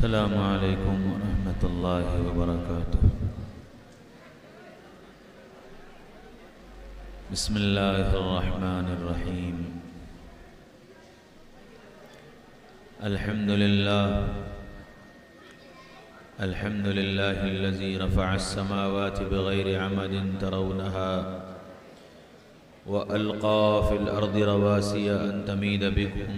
السلام علیکم ورحمۃ اللہ وبرکاتہ۔ بسم اللہ الرحمن الرحیم۔ الحمد للہ الذی رفع السماوات بغیر عمد ترونها وألقى في الأرض رواسي أن تميد بكم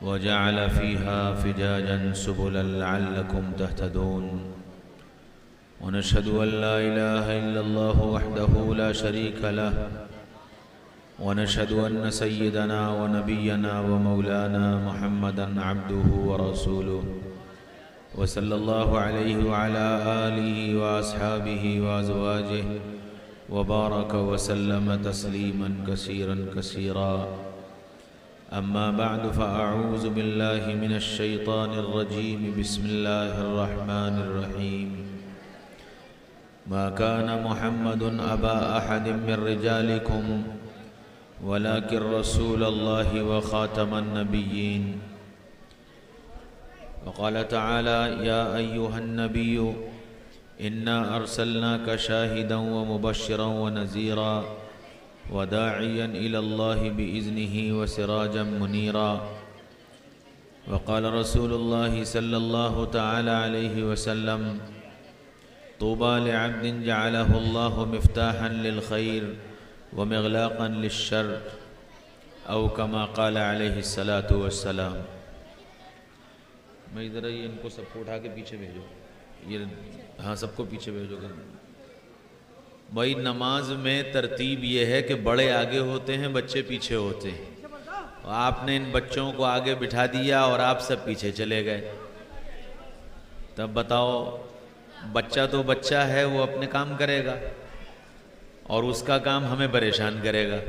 وجعل فيها فجاجا سبلا لعلكم تهتدون، ونشهد أن لا إله إلا الله وحده لا شريك له، ونشهد أن سيدنا ونبينا ومولانا محمدا عبده ورسوله، وصلى الله عليه وعلى آله وأصحابه وأزواجه وبارك وسلم تسليما كثيرا كثيرا، أما بعد فأعوذ بالله من الشيطان الرجيم، بسم الله الرحمن الرحيم۔ ما كان محمد أبا أحد من رجالكم ولكن رسول الله وخاتم النبيين، وقال تعالى يا أيها النبي إنا أرسلناك شاهدا ومبشرا ونذيرا وداعيا إلى الله بإذنه وسراجا منيرا، وقال رسول الله صلى الله تعالى عليه وسلم طوبى لعبد جعله الله مفتاحا للخير ومغلاقا للشر، أو كما قال عليه الصلاة والسلام۔ میں ادھر ان کو سب کو اٹھا کے پیچھے بھیجو، یہ ہاں سب کو پیچھے بھیجو گا۔ بھائی نماز میں ترتیب یہ ہے کہ بڑے آگے ہوتے ہیں، بچے پیچھے ہوتے ہیں، آپ نے ان بچوں کو آگے بٹھا دیا اور آپ سب پیچھے چلے گئے، تب بتاؤ بچہ تو بچہ ہے، وہ اپنے کام کرے گا اور اس کا کام ہمیں پریشان کرے گا،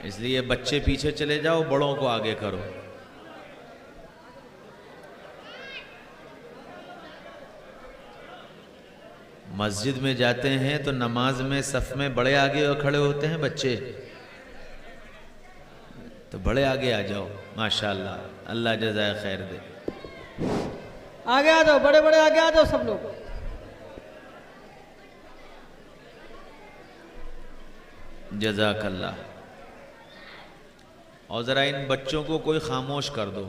اس لیے بچے پیچھے چلے جاؤ، بڑوں کو آگے کرو۔ مسجد میں جاتے ہیں تو نماز میں صف میں بڑے آگے کھڑے ہوتے ہیں، بچے تو بڑے آگے آ جاؤ، ماشاءاللہ، اللہ جزائے خیر دے۔ آگے آ جاؤ، بڑے بڑے آگے آ جاؤ سب لوگ۔ جزاک اللہ۔ اور ذرا ان بچوں کو کوئی خاموش کر دو،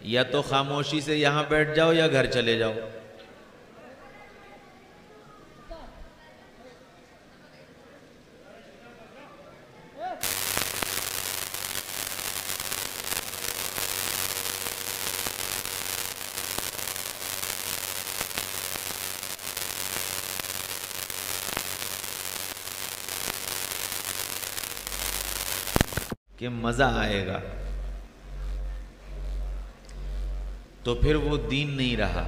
یا تو خاموشی سے یہاں بیٹھ جاؤ یا گھر چلے جاؤ۔ کہ مزہ آئے گا، تو پھر وہ دین نہیں رہا،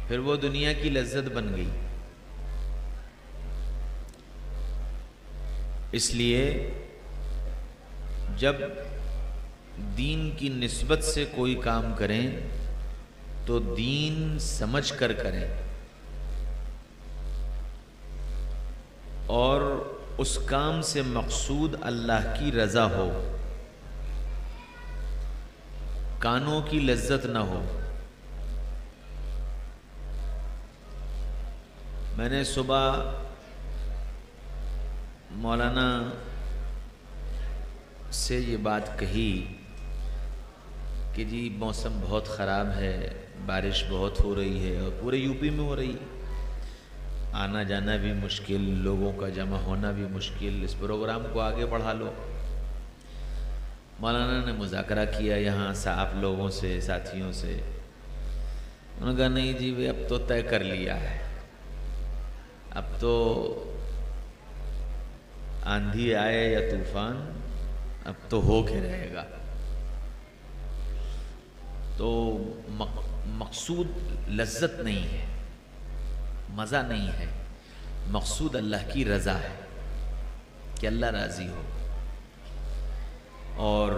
پھر وہ دنیا کی لذت بن گئی۔ اس لیے جب دین کی نسبت سے کوئی کام کریں تو دین سمجھ کر کریں، اور اس کام سے مقصود اللہ کی رضا ہو، کانوں کی لذت نہ ہو۔ میں نے صبح مولانا سے یہ بات کہی کہ جی موسم بہت خراب ہے، بارش بہت ہو رہی ہے اور پورے یو پی میں ہو رہی ہے، آنا جانا بھی مشکل، لوگوں کا جمع ہونا بھی مشکل، اس پروگرام کو آگے بڑھا لو۔ مولانا نے مذاکرہ کیا یہاں آپ لوگوں سے، ساتھیوں سے، انہوں نے کہا نہیں جی اب تو طے کر لیا ہے، اب تو آندھی آئے یا طوفان اب تو ہو کے رہے گا۔ تو مقصود لذت نہیں ہے، مزہ نہیں ہے، مقصود اللہ کی رضا ہے کہ اللہ راضی ہو اور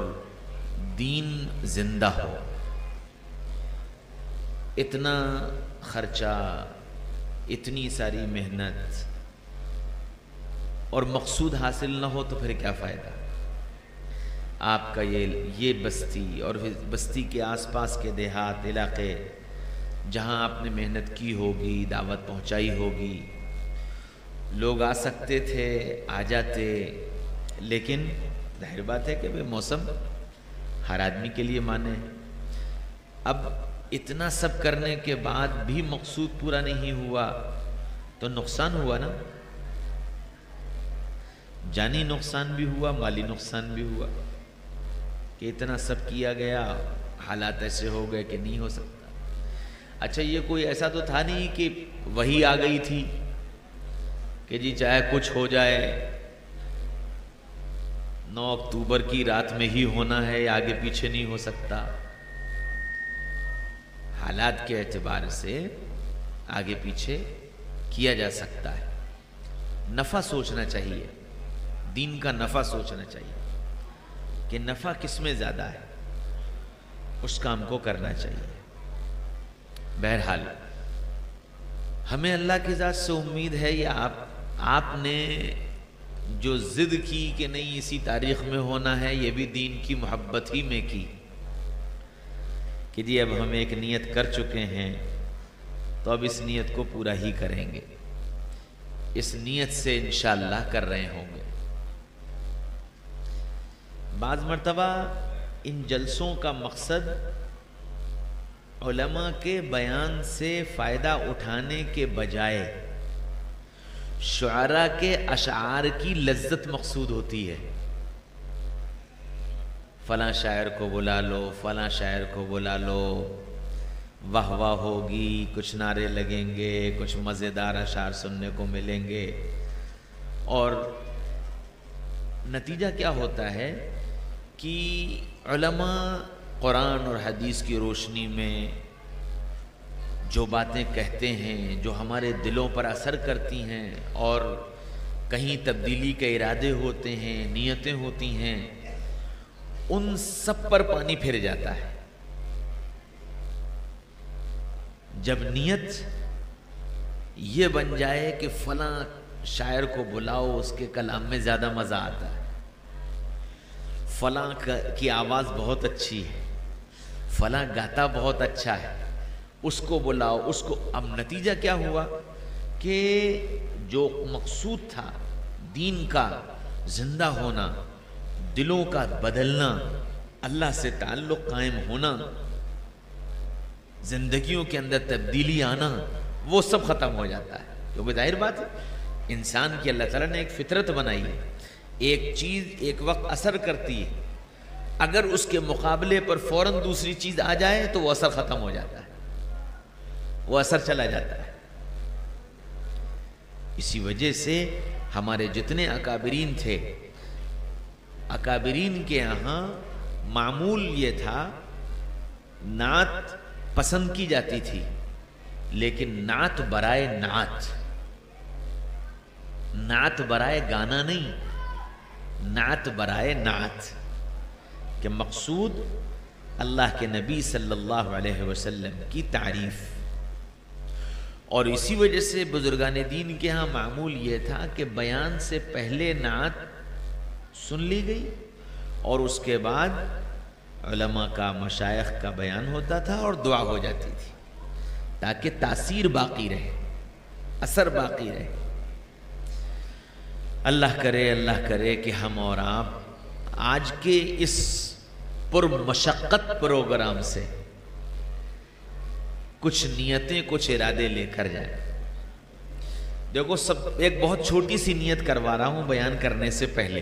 دین زندہ ہو۔ اتنا خرچہ، اتنی ساری محنت، اور مقصود حاصل نہ ہو تو پھر کیا فائدہ؟ آپ کا یہ بستی اور بستی کے آس پاس کے دیہات علاقے جہاں آپ نے محنت کی ہوگی، دعوت پہنچائی ہوگی، لوگ آ سکتے تھے، آ جاتے، لیکن ظاہر بات ہے کہ موسم ہر آدمی کے لیے مانے۔ اب اتنا سب کرنے کے بعد بھی مقصود پورا نہیں ہوا تو نقصان ہوا نا، جانی نقصان بھی ہوا، مالی نقصان بھی ہوا کہ اتنا سب کیا گیا، حالات ایسے ہو گئے کہ نہیں ہو سکتا۔ اچھا یہ کوئی ایسا تو تھا نہیں کہ وہی آ گئی تھی کہ جی چاہے کچھ ہو جائے 9 اکتوبر کی رات میں ہی ہونا ہے، آگے پیچھے نہیں ہو سکتا۔ حالات کے اعتبار سے آگے پیچھے کیا جا سکتا ہے۔ نفع سوچنا چاہیے، دین کا نفع سوچنا چاہیے کہ نفع کس میں زیادہ ہے، اس کام کو کرنا چاہیے۔ بہرحال ہمیں اللہ کی ذات سے امید ہے، یا آپ نے جو ضد کی کہ نہیں اسی تاریخ میں ہونا ہے، یہ بھی دین کی محبت ہی میں کی کہ جی اب ہم ایک نیت کر چکے ہیں تو اب اس نیت کو پورا ہی کریں گے، اس نیت سے انشاءاللہ کر رہے ہوں گے۔ بعض مرتبہ ان جلسوں کا مقصد علماء کے بیان سے فائدہ اٹھانے کے بجائے شعراء کے اشعار کی لذت مقصود ہوتی ہے۔ فلاں شاعر کو بلا لو، فلاں شاعر کو بلا لو، واہ واہ ہوگی، کچھ نعرے لگیں گے، کچھ مزیدار اشعار سننے کو ملیں گے، اور نتیجہ کیا ہوتا ہے کہ علماء قرآن اور حدیث کی روشنی میں جو باتیں کہتے ہیں، جو ہمارے دلوں پر اثر کرتی ہیں اور کہیں تبدیلی کے ارادے ہوتے ہیں، نیتیں ہوتی ہیں، ان سب پر پانی پھر جاتا ہے۔ جب نیت یہ بن جائے کہ فلاں شاعر کو بلاؤ، اس کے کلام میں زیادہ مزہ آتا ہے، فلاں کی آواز بہت اچھی ہے، فلاں گاتا بہت اچھا ہے، اس کو بلاؤ، اس کو۔ اب نتیجہ کیا ہوا کہ جو مقصود تھا دین کا زندہ ہونا، دلوں کا بدلنا، اللہ سے تعلق قائم ہونا، زندگیوں کے اندر تبدیلی آنا، وہ سب ختم ہو جاتا ہے۔ کیونکہ ظاہر بات ہے انسان کی اللہ تعالیٰ نے ایک فطرت بنائی ہے، ایک چیز ایک وقت اثر کرتی ہے، اگر اس کے مقابلے پر فوراً دوسری چیز آ جائے تو وہ اثر ختم ہو جاتا ہے، وہ اثر چلا جاتا ہے۔ اسی وجہ سے ہمارے جتنے اکابرین تھے، اکابرین کے یہاں معمول یہ تھا، نعت پسند کی جاتی تھی لیکن نعت برائے نعت، نعت برائے گانا نہیں، نعت برائے نعت، کہ مقصود اللہ کے نبی صلی اللہ علیہ وسلم کی تعریف۔ اور اسی وجہ سے بزرگان دین کے ہاں معمول یہ تھا کہ بیان سے پہلے نعت سن لی گئی اور اس کے بعد علماء کا، مشائخ کا بیان ہوتا تھا اور دعا ہو جاتی تھی، تاکہ تاثیر باقی رہے، اثر باقی رہے۔ اللہ کرے کہ ہم اور آپ آج کے اس پرمشقت پروگرام سے کچھ نیتیں، کچھ ارادے لے کر جائیں۔ دیکھو ایک بہت چھوٹی سی نیت کروا رہا ہوں بیان کرنے سے پہلے۔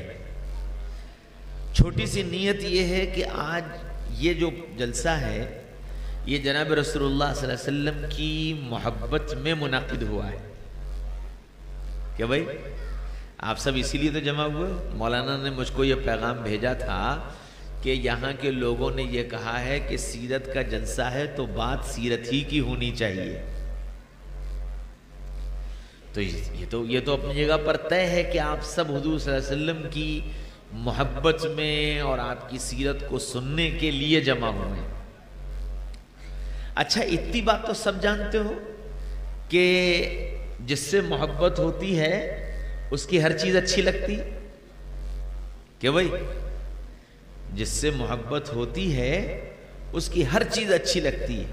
چھوٹی سی نیت یہ ہے کہ آج یہ جو جلسہ ہے یہ جناب رسول اللہ صلی اللہ علیہ وسلم کی محبت میں منعقد ہوا ہے۔ کہ بھائی آپ سب اسی لیے تو جمع ہوئے۔ مولانا نے مجھ کو یہ پیغام بھیجا تھا کہ یہاں کے لوگوں نے یہ کہا ہے کہ سیرت کا جلسہ ہے تو بات سیرت ہی کی ہونی چاہیے۔ تو یہ تو اپنی جگہ پر طے ہے کہ آپ سب حضور صلی اللہ علیہ وسلم کی محبت میں اور آپ کی سیرت کو سننے کے لیے جمع ہوئے۔ اچھا اتنی بات تو سب جانتے ہو کہ جس سے محبت ہوتی ہے اس کی ہر چیز اچھی لگتی کہ بھائی جس سے محبت ہوتی ہے اس کی ہر چیز اچھی لگتی ہے،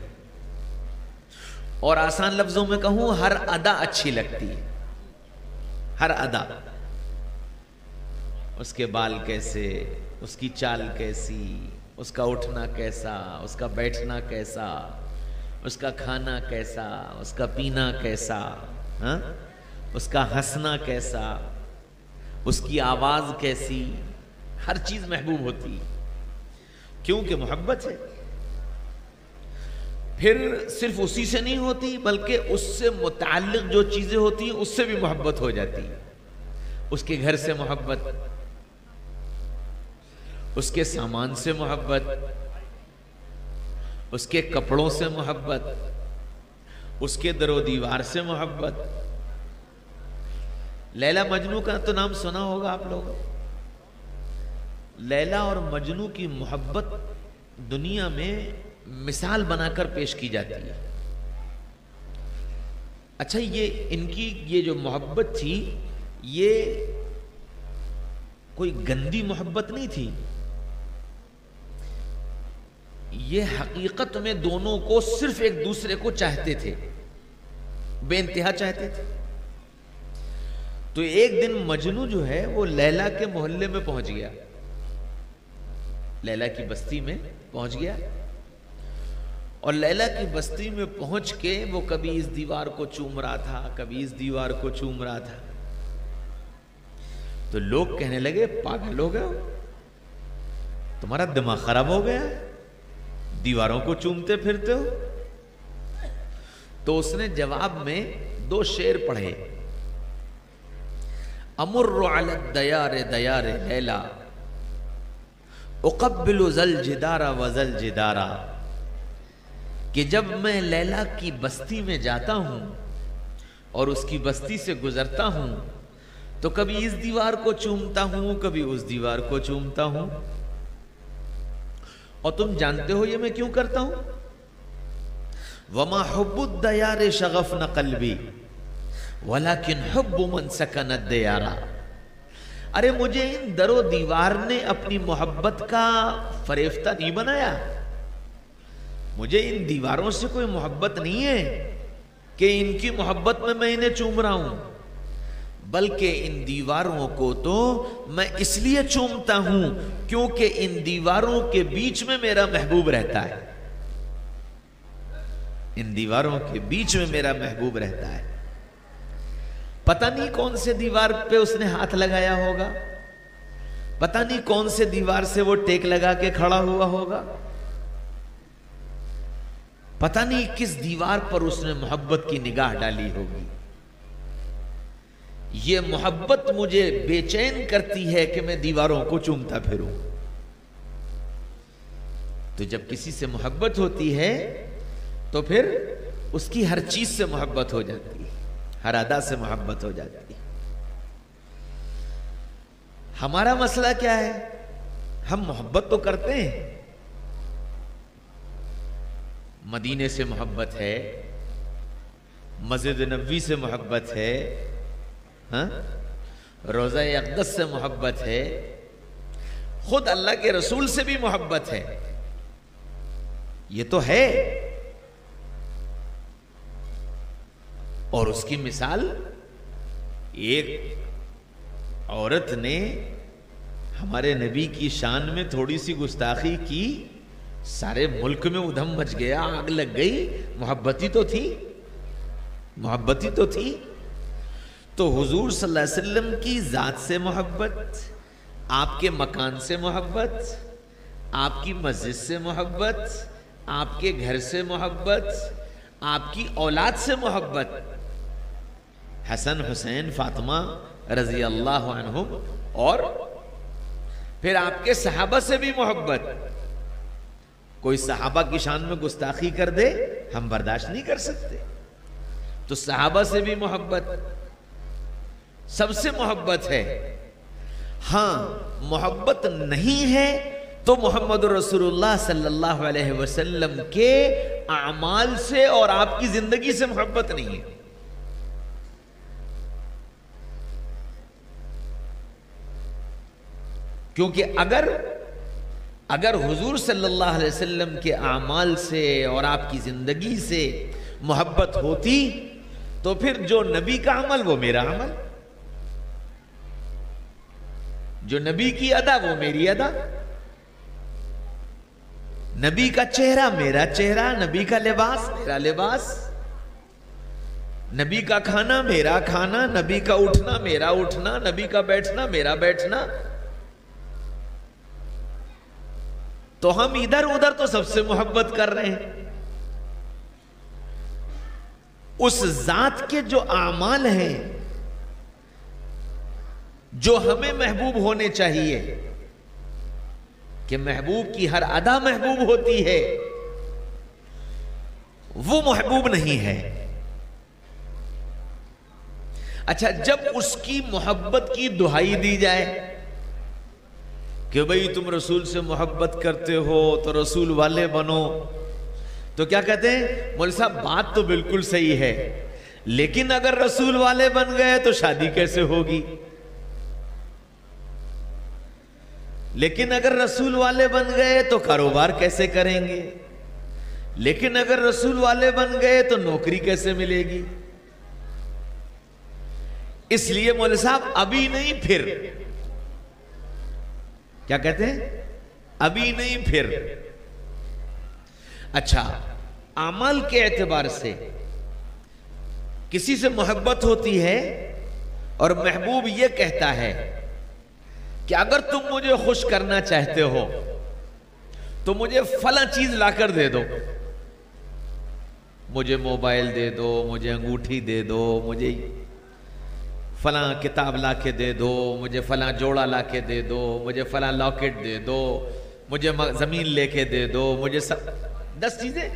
اور آسان لفظوں میں کہوں ہر ادا اچھی لگتی ہے، ہر ادا، اس کے بال کیسے، اس کی چال کیسی، اس کا اٹھنا کیسا، اس کا بیٹھنا کیسا، اس کا کھانا کیسا، اس کا پینا کیسا، ہاں، اس کا ہنسنا کیسا، اس کی آواز کیسی، ہر چیز محبوب ہوتی، کیونکہ محبت ہے۔ پھر صرف اسی سے نہیں ہوتی بلکہ اس سے متعلق جو چیزیں ہوتی ہیں اس سے بھی محبت ہو جاتی ہے۔ اس کے گھر سے محبت، اس کے سامان سے محبت، اس کے کپڑوں سے محبت، اس کے در و دیوار سے محبت۔ لیلا مجنو کا تو نام سنا ہوگا آپ لوگ۔ لیلا اور مجنو کی محبت دنیا میں مثال بنا کر پیش کی جاتی ہے۔ اچھا، یہ ان کی یہ جو محبت تھی یہ کوئی گندی محبت نہیں تھی، یہ حقیقت میں دونوں کو صرف ایک دوسرے کو چاہتے تھے، بے انتہا چاہتے تھے۔ تو ایک دن مجنو جو ہے وہ لیلا کے محلے میں پہنچ گیا، لیلا کی بستی میں پہنچ گیا، اور لیلا کی بستی میں پہنچ کے وہ کبھی اس دیوار کو چوم رہا تھا، کبھی اس دیوار کو چوم رہا تھا۔ تو لوگ کہنے لگے پاگل ہو گئے، تمہارا دماغ خراب ہو گیا، دیواروں کو چومتے پھرتے ہو۔ تو اس نے جواب میں 2 شعر پڑھے، امر علی الدیار دیار لیلا اقبل ذل جدارا وذل جدارا، کہ جب میں لیلا کی بستی میں جاتا ہوں اور اس کی بستی سے گزرتا ہوں تو کبھی اس دیوار کو چومتا ہوں، کبھی اس دیوار کو چومتا ہوں، اور تم جانتے ہو یہ میں کیوں کرتا ہوں؟ وما حب الدیار شغفن قلبی ولکن حب من سکن الدیارا، ارے مجھے ان در و دیوار نے اپنی محبت کا فریفتہ نہیں بنایا، مجھے ان دیواروں سے کوئی محبت نہیں ہے کہ ان کی محبت میں انہیں چوم رہا ہوں، بلکہ ان دیواروں کو تو میں اس لیے چومتا ہوں کیونکہ ان دیواروں کے بیچ میں میرا محبوب رہتا ہے، ان دیواروں کے بیچ میں میرا محبوب رہتا ہے۔ پتہ نہیں کون سے دیوار پہ اس نے ہاتھ لگایا ہوگا، پتہ نہیں کون سے دیوار سے وہ ٹیک لگا کے کھڑا ہوا ہوگا، پتہ نہیں کس دیوار پر اس نے محبت کی نگاہ ڈالی ہوگی۔ یہ محبت مجھے بے چین کرتی ہے کہ میں دیواروں کو چومتا پھروں۔ تو جب کسی سے محبت ہوتی ہے تو پھر اس کی ہر چیز سے محبت ہو جاتی ہے، ہر ادا سے محبت ہو جاتی ہے۔ ہمارا مسئلہ کیا ہے؟ ہم محبت تو کرتے ہیں، مدینے سے محبت ہے، مسجد نبوی سے محبت ہے، ہاں، روضہ اقدس سے محبت ہے، خود اللہ کے رسول سے بھی محبت ہے، یہ تو ہے۔ اور اس کی مثال ایک عورت نے ہمارے نبی کی شان میں تھوڑی سی گستاخی کی، سارے ملک میں ادھم مچ گیا، آگ لگ گئی، محبتی تو تھی، محبتی تو تھی۔ تو حضور صلی اللہ علیہ وسلم کی ذات سے محبت، آپ کے مکان سے محبت، آپ کی مسجد سے محبت، آپ کے گھر سے محبت، آپ کی اولاد سے محبت، حسن حسین فاطمہ رضی اللہ عنہم، اور پھر آپ کے صحابہ سے بھی محبت۔ کوئی صحابہ کی شان میں گستاخی کر دے ہم برداشت نہیں کر سکتے، تو صحابہ سے بھی محبت، سب سے محبت ہے۔ ہاں محبت نہیں ہے تو محمد رسول اللہ صلی اللہ علیہ وسلم کے اعمال سے اور آپ کی زندگی سے محبت نہیں ہے۔ کیونکہ اگر حضور صلی اللہ علیہ وسلم کے اعمال سے اور آپ کی زندگی سے محبت ہوتی تو پھر جو نبی کا عمل وہ میرا عمل، جو نبی کی ادا وہ میری ادا، نبی کا چہرہ میرا چہرہ، نبی کا لباس میرا لباس، نبی کا کھانا میرا کھانا، نبی کا اٹھنا میرا اٹھنا، نبی کا بیٹھنا میرا بیٹھنا. تو ہم ادھر ادھر تو سب سے محبت کر رہے ہیں. اس ذات کے جو اعمال ہیں جو ہمیں محبوب ہونے چاہیے کہ محبوب کی ہر ادا محبوب ہوتی ہے، وہ محبوب نہیں ہے. اچھا، جب اس کی محبت کی دہائی دی جائے کہ بھئی تم رسول سے محبت کرتے ہو تو رسول والے بنو، تو کیا کہتے ہیں؟ مولوی صاحب بات تو بالکل صحیح ہے، لیکن اگر رسول والے بن گئے تو شادی کیسے ہوگی؟ لیکن اگر رسول والے بن گئے تو کاروبار کیسے کریں گے؟ لیکن اگر رسول والے بن گئے تو نوکری کیسے ملے گی؟ اس لیے مولوی صاحب ابھی نہیں پھر، کیا کہتے ہیں؟ ابھی نہیں پھر. اچھا، عمل کے اعتبار سے کسی سے محبت ہوتی ہے اور محبوب یہ کہتا ہے کہ اگر تم مجھے خوش کرنا چاہتے ہو تو مجھے فلاں چیز لا کر دے دو، مجھے موبائل دے دو، مجھے انگوٹھی دے دو، مجھے فلاں کتاب لا کے دے دو، مجھے فلاں جوڑا لا کے دے دو، مجھے فلاں لاکٹ دے دو، مجھے زمین لے کے دے دو، مجھے 10 چیزیں.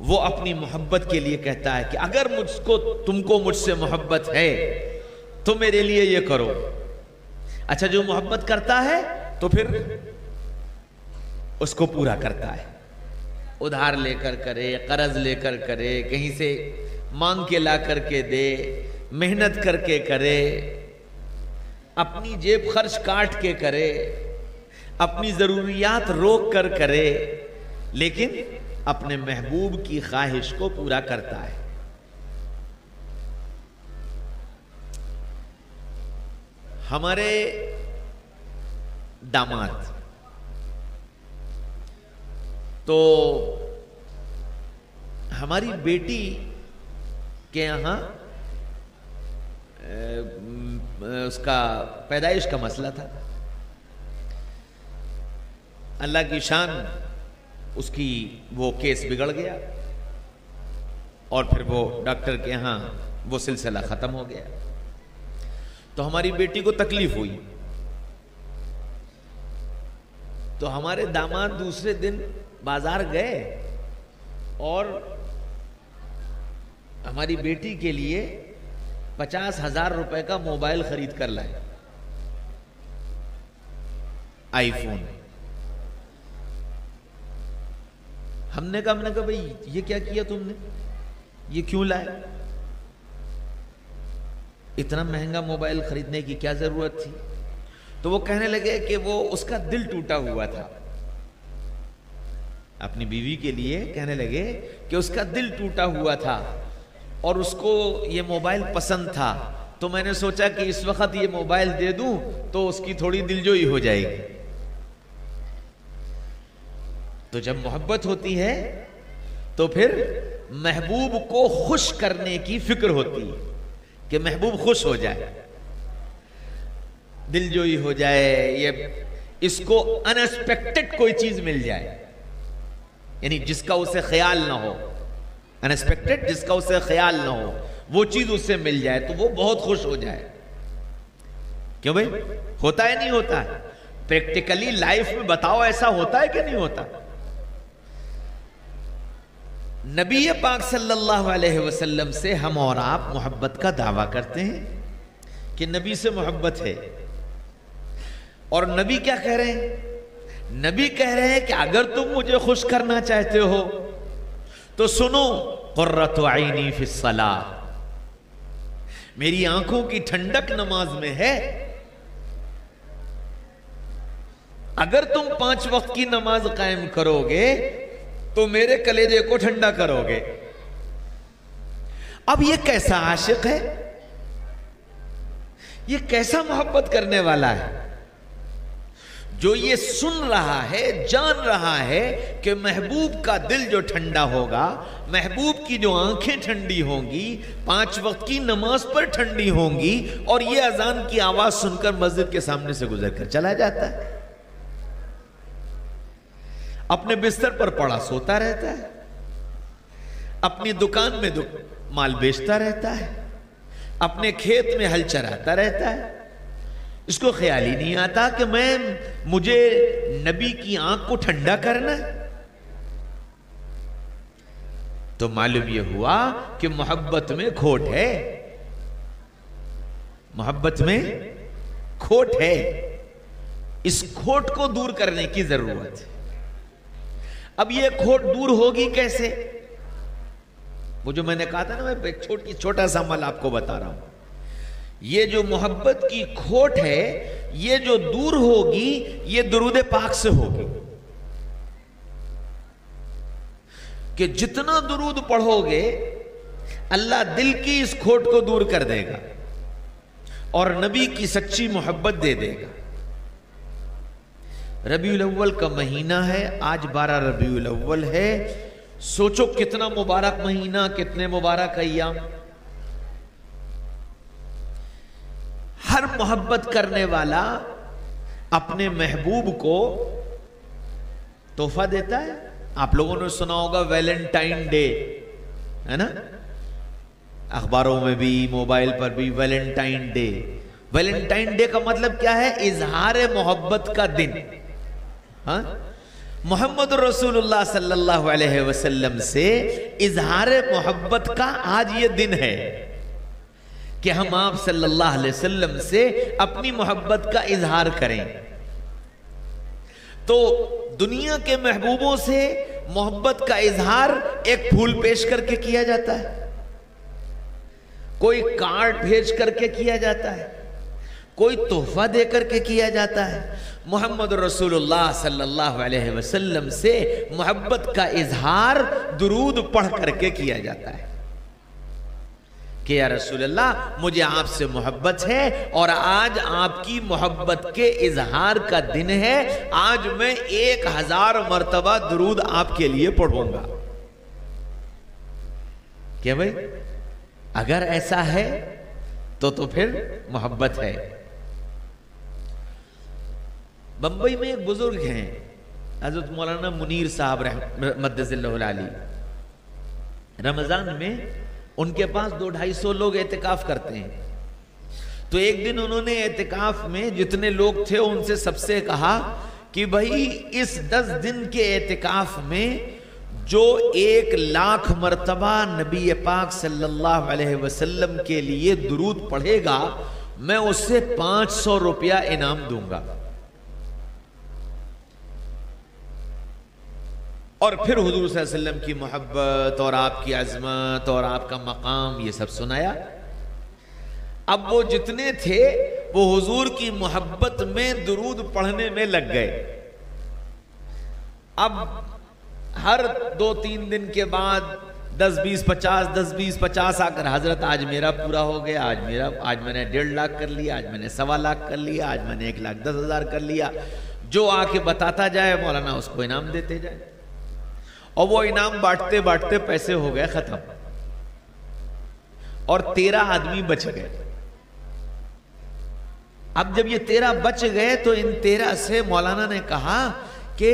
وہ اپنی محبت کے لیے کہتا ہے کہ اگر تم کو مجھ سے محبت ہے تو میرے لیے یہ کرو. اچھا، جو محبت کرتا ہے تو پھر اس کو پورا کرتا ہے، ادھار لے کر کرے، قرض لے کر کرے، کہیں سے مانگ کے لا کر کے دے، محنت کر کے کرے، اپنی جیب خرچ کاٹ کے کرے، اپنی ضروریات روک کر کرے، لیکن اپنے محبوب کی خواہش کو پورا کرتا ہے. ہمارے داماد تو ہماری بیٹی کے یہاں اس کا پیدائش کا مسئلہ تھا. اللہ کی شان، اس کی وہ کیس بگڑ گیا اور پھر وہ ڈاکٹر کے یہاں وہ سلسلہ ختم ہو گیا. تو ہماری بیٹی کو تکلیف ہوئی تو ہمارے داماد دوسرے دن بازار گئے اور ہماری بیٹی کے لیے 50,000 روپے کا موبائل خرید کر لائے، آئی فون. ہم نے کہا بھئی یہ کیا کیا تم نے، یہ کیوں لائے؟ اتنا مہنگا موبائل خریدنے کی کیا ضرورت تھی؟ تو وہ کہنے لگے کہ وہ اس کا دل ٹوٹا ہوا تھا. اپنی بیوی کے لیے کہنے لگے کہ اس کا دل ٹوٹا ہوا تھا اور اس کو یہ موبائل پسند تھا، تو میں نے سوچا کہ اس وقت یہ موبائل دے دوں تو اس کی تھوڑی دلجوئی ہو جائے گی. تو جب محبت ہوتی ہے تو پھر محبوب کو خوش کرنے کی فکر ہوتی ہے کہ محبوب خوش ہو جائے، دلجوئی ہو جائے، یہ اس کو انسپیکٹڈ کوئی چیز مل جائے، یعنی جس کا اسے خیال نہ ہو، انسپیکٹڈ جس کا اسے خیال نہ ہو، وہ چیز اسے مل جائے تو وہ بہت خوش ہو جائے. کیوں بھئی؟ ہوتا ہے نہیں ہوتا ہے؟ پریکٹیکلی لائف میں بتاؤ ایسا ہوتا ہے کہ نہیں ہوتا؟ نبی پاک صلی اللہ علیہ وسلم سے ہم اور آپ محبت کا دعویٰ کرتے ہیں کہ نبی سے محبت ہے، اور نبی کیا کہہ رہے ہیں؟ نبی کہہ رہے ہیں کہ اگر تم مجھے خوش کرنا چاہتے ہو تو سنو، قرۃ عینی فی الصلاۃ، میری آنکھوں کی ٹھنڈک نماز میں ہے. اگر تم 5 وقت کی نماز قائم کرو گے تو میرے کلیجے کو ٹھنڈا کرو گے. اب یہ کیسا عاشق ہے, یہ کیسا محبت کرنے والا ہے, جو یہ سن رہا ہے, جان رہا ہے کہ محبوب کا دل جو ٹھنڈا ہوگا, محبوب کی جو آنکھیں ٹھنڈی ہوں گی, 5 وقت کی نماز پر ٹھنڈی ہوں گی, اور یہ اذان کی آواز سن کر مسجد کے سامنے سے گزر کر چلا جاتا ہے, اپنے بستر پر پڑا سوتا رہتا ہے, اپنی دکان میں مال بیچتا رہتا ہے, اپنے کھیت میں ہل چراتا رہتا ہے. اس کو خیال ہی نہیں آتا کہ مجھے نبی کی آنکھ کو ٹھنڈا کرنا. تو معلوم یہ ہوا کہ محبت میں کھوٹ ہے, محبت میں کھوٹ ہے. اس کھوٹ کو دور کرنے کی ضرورت ہے. اب یہ کھوٹ دور ہوگی کیسے؟ وہ جو میں نے کہا تھا نا, میں ایک چھوٹا سا عمل آپ کو بتا رہا ہوں. یہ جو محبت کی کھوٹ ہے, یہ جو دور ہوگی, یہ درود پاک سے ہوگی. کہ جتنا درود پڑھو گے اللہ دل کی اس کھوٹ کو دور کر دے گا اور نبی کی سچی محبت دے دے گا. ربیع الاول کا مہینہ ہے, آج 12 ربیع الاول ہے. سوچو کتنا مبارک مہینہ, کتنے مبارک ایام. ہر محبت کرنے والا اپنے محبوب کو تحفہ دیتا ہے. آپ لوگوں نے سنا ہوگا ویلنٹائن ڈے, ہے نا, اخباروں میں بھی موبائل پر بھی ویلنٹائن ڈے. ویلنٹائن ڈے کا مطلب کیا ہے؟ اظہار محبت کا دن. ہاں, محمد رسول اللہ صلی اللہ علیہ وسلم سے اظہار محبت کا آج یہ دن ہے کہ ہم آپ صلی اللہ علیہ وسلم سے اپنی محبت کا اظہار کریں. تو دنیا کے محبوبوں سے محبت کا اظہار ایک پھول پیش کر کے کیا جاتا ہے, کوئی کارڈ بھیج کر کے کیا جاتا ہے, کوئی تحفہ دے کر کے کیا جاتا ہے. محمد رسول اللہ صلی اللہ علیہ وسلم سے محبت کا اظہار درود پڑھ کر کے کیا جاتا ہے کہ یا رسول اللہ مجھے آپ سے محبت ہے اور آج آپ کی محبت کے اظہار کا دن ہے, آج میں 1000 مرتبہ درود آپ کے لیے پڑھوں گا. کیا بھائی, اگر ایسا ہے تو پھر محبت ہے. بمبئی میں ایک بزرگ ہیں حضرت مولانا منیر صاحب مدث اللہ العالی. رمضان میں ان کے پاس 200-250 لوگ اعتکاف کرتے ہیں. تو ایک دن انہوں نے اعتکاف میں جتنے لوگ تھے ان سے سب سے کہا کہ بھائی اس 10 دن کے اعتکاف میں جو 1,00,000 مرتبہ نبی پاک صلی اللہ علیہ وسلم کے لیے درود پڑھے گا میں اس سے 500 روپیہ انعام دوں گا. اور پھر حضور صلی اللہ علیہ وسلم کی محبت اور آپ کی عظمت اور آپ کا مقام یہ سب سنایا. اب وہ جتنے تھے وہ حضور کی محبت میں درود پڑھنے میں لگ گئے. اب ہر 2-3 دن کے بعد 10-20-50 10-20-50 آ کر حضرت آج میرا پورا ہو گیا, آج میں نے 1.5 لاکھ کر لیا, آج میں نے 1.25 لاکھ کر لیا, آج میں نے 1,10,000 کر لیا. جو آ کے بتاتا جائے مولانا اس کو انعام دیتے جائے. اور وہ انعام بانٹتے بانٹتے پیسے ہو گئے ختم اور 13 آدمی بچ گئے. اب جب یہ 13 بچ گئے تو ان 13 سے مولانا نے کہا کہ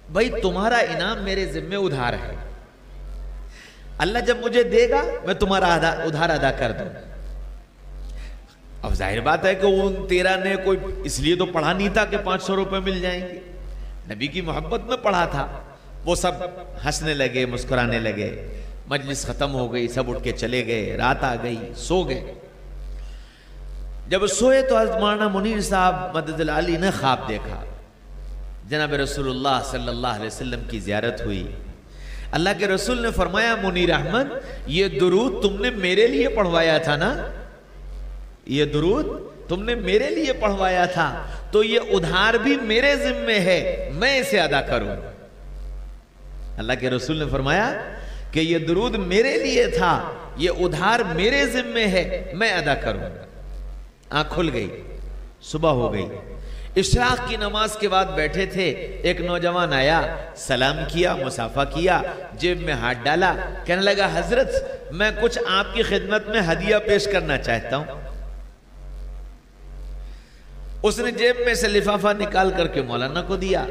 بھائی تمہارا انعام میرے ذمہ ادھار ہے, اللہ جب مجھے دے گا میں تمہارا ادھار ادا کر دوں. اب ظاہر بات ہے کہ ان 13 نے کوئی اس لیے تو پڑھا نہیں تھا کہ 500 روپے مل جائیں گے, نبی کی محبت میں پڑھا تھا. وہ سب ہنسنے لگے, مسکرانے لگے, مجلس ختم ہو گئی, سب اٹھ کے چلے گئے, رات آ گئی, سو گئے. جب سوئے تو حضرت مولانا منیر صاحب مدد العالی نے خواب دیکھا, جناب رسول اللہ صلی اللہ علیہ وسلم کی زیارت ہوئی. اللہ کے رسول نے فرمایا منیر احمد یہ درود تم نے میرے لیے پڑھوایا تھا نا, یہ درود تم نے میرے لیے پڑھوایا تھا, تو یہ ادھار بھی میرے ذمے ہے، میں اسے ادا کروں۔ اللہ کے رسول نے فرمایا کہ یہ درود میرے لیے تھا، یہ ادھار میرے ذمے ہے، میں ادا کروں۔ آنکھ کھل گئی، صبح ہو گئی، اشراق کی نماز کے بعد بیٹھے تھے، ایک نوجوان آیا، سلام کیا، مصافحہ کیا، جیب میں ہاتھ ڈالا، کہنے لگا حضرت میں کچھ آپ کی خدمت میں ہدیہ پیش کرنا چاہتا ہوں۔ اس نے جیب میں سے لفافہ نکال کر کے مولانا کو دیا،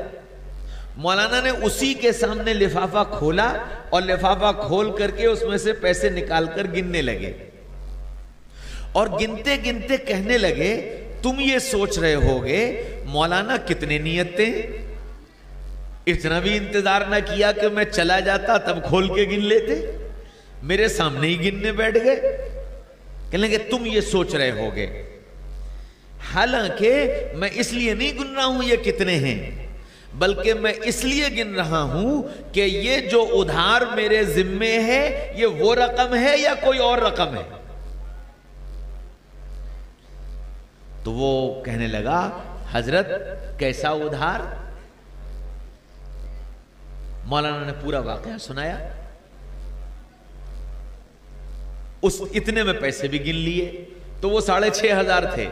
مولانا نے اسی کے سامنے لفافہ کھولا اور لفافہ کھول کر کے اس میں سے پیسے نکال کر گننے لگے، اور گنتے گنتے کہنے لگے تم یہ سوچ رہے ہوگے مولانا کتنے نیت تھے، اتنا بھی انتظار نہ کیا کہ میں چلا جاتا تب کھول کے گن لیتے، میرے سامنے ہی گننے بیٹھ گئے۔ کہنے لگے تم یہ سوچ رہے ہوگے، حالانکہ میں اس لیے نہیں گن رہا ہوں یہ کتنے ہیں، بلکہ میں اس لیے گن رہا ہوں کہ یہ جو ادھار میرے ذمے ہے یہ وہ رقم ہے یا کوئی اور رقم ہے۔ تو وہ کہنے لگا حضرت کیسا ادھار؟ مولانا نے پورا واقعہ سنایا، اس اتنے میں پیسے بھی گن لیے تو وہ 6,500 تھے۔